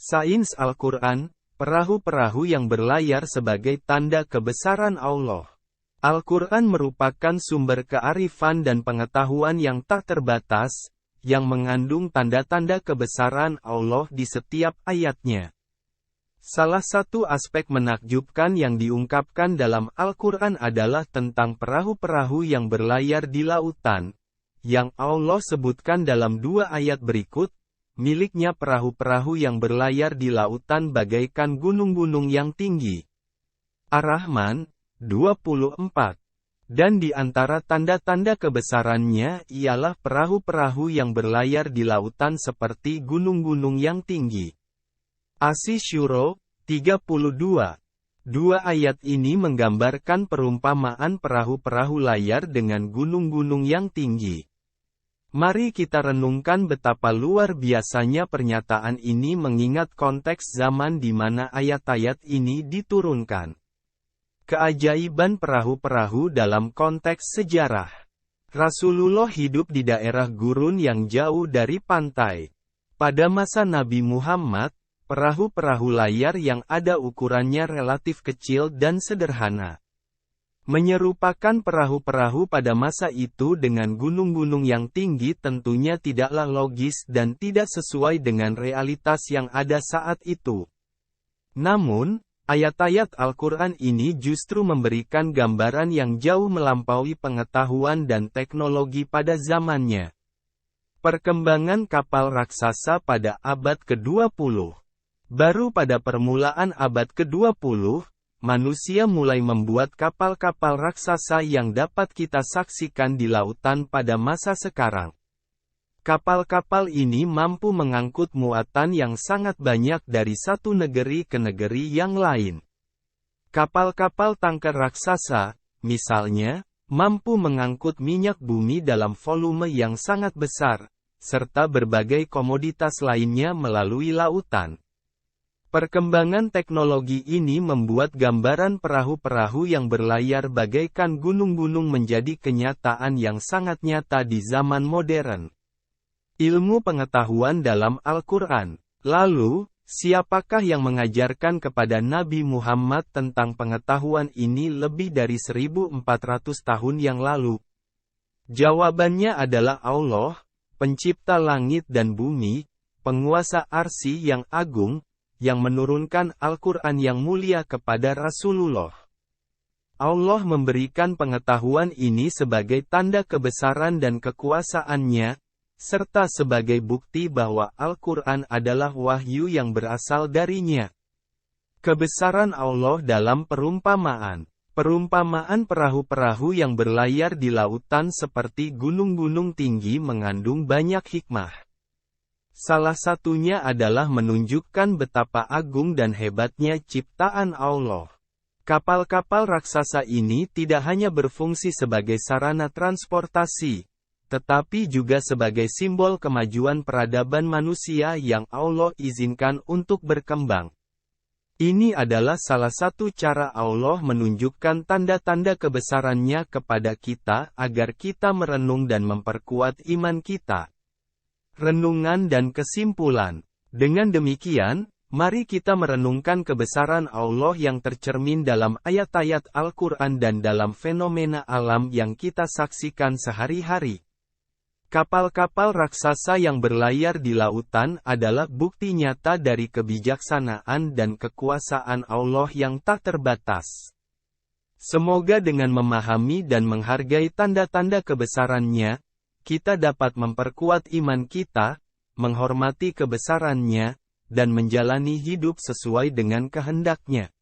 Sains Al-Quran, perahu-perahu yang berlayar sebagai tanda kebesaran Allah. Al-Quran merupakan sumber kearifan dan pengetahuan yang tak terbatas, yang mengandung tanda-tanda kebesaran Allah di setiap ayatnya. Salah satu aspek menakjubkan yang diungkapkan dalam Al-Quran adalah tentang perahu-perahu yang berlayar di lautan, yang Allah sebutkan dalam 2 ayat berikut, miliknya perahu-perahu yang berlayar di lautan bagaikan gunung-gunung yang tinggi. Ar-Rahman, 24. Dan di antara tanda-tanda kebesarannya ialah perahu-perahu yang berlayar di lautan seperti gunung-gunung yang tinggi. Asy-Syura, 32. 2 ayat ini menggambarkan perumpamaan perahu-perahu layar dengan gunung-gunung yang tinggi. Mari kita renungkan betapa luar biasanya pernyataan ini mengingat konteks zaman di mana ayat-ayat ini diturunkan. Keajaiban perahu-perahu dalam konteks sejarah. Rasulullah hidup di daerah gurun yang jauh dari pantai. Pada masa Nabi Muhammad, perahu-perahu layar yang ada ukurannya relatif kecil dan sederhana. Menyerupakan perahu-perahu pada masa itu dengan gunung-gunung yang tinggi tentunya tidaklah logis dan tidak sesuai dengan realitas yang ada saat itu. Namun, ayat-ayat Al-Quran ini justru memberikan gambaran yang jauh melampaui pengetahuan dan teknologi pada zamannya. Perkembangan kapal raksasa pada abad ke-20. Baru pada permulaan abad ke-20, manusia mulai membuat kapal-kapal raksasa yang dapat kita saksikan di lautan pada masa sekarang. Kapal-kapal ini mampu mengangkut muatan yang sangat banyak dari satu negeri ke negeri yang lain. Kapal-kapal tanker raksasa, misalnya, mampu mengangkut minyak bumi dalam volume yang sangat besar, serta berbagai komoditas lainnya melalui lautan. Perkembangan teknologi ini membuat gambaran perahu-perahu yang berlayar bagaikan gunung-gunung menjadi kenyataan yang sangat nyata di zaman modern. Ilmu pengetahuan dalam Al-Quran. Lalu, siapakah yang mengajarkan kepada Nabi Muhammad tentang pengetahuan ini lebih dari 1400 tahun yang lalu? Jawabannya adalah Allah, pencipta langit dan bumi, penguasa arsy yang agung, yang menurunkan Al-Quran yang mulia kepada Rasulullah. Allah memberikan pengetahuan ini sebagai tanda kebesaran dan kekuasaannya, serta sebagai bukti bahwa Al-Quran adalah wahyu yang berasal darinya. Kebesaran Allah dalam perumpamaan. Perumpamaan perahu-perahu yang berlayar di lautan seperti gunung-gunung tinggi mengandung banyak hikmah. Salah satunya adalah menunjukkan betapa agung dan hebatnya ciptaan Allah. Kapal-kapal raksasa ini tidak hanya berfungsi sebagai sarana transportasi, tetapi juga sebagai simbol kemajuan peradaban manusia yang Allah izinkan untuk berkembang. Ini adalah salah satu cara Allah menunjukkan tanda-tanda kebesarannya kepada kita agar kita merenung dan memperkuat iman kita. Renungan dan kesimpulan. Dengan demikian, mari kita merenungkan kebesaran Allah yang tercermin dalam ayat-ayat Al-Quran dan dalam fenomena alam yang kita saksikan sehari-hari. Kapal-kapal raksasa yang berlayar di lautan adalah bukti nyata dari kebijaksanaan dan kekuasaan Allah yang tak terbatas. Semoga dengan memahami dan menghargai tanda-tanda kebesarannya, kita dapat memperkuat iman kita, menghormati kebesarannya, dan menjalani hidup sesuai dengan kehendaknya.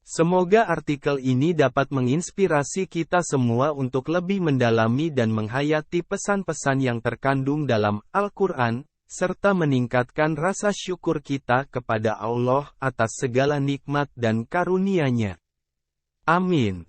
Semoga artikel ini dapat menginspirasi kita semua untuk lebih mendalami dan menghayati pesan-pesan yang terkandung dalam Al-Quran, serta meningkatkan rasa syukur kita kepada Allah atas segala nikmat dan karunia-Nya. Amin.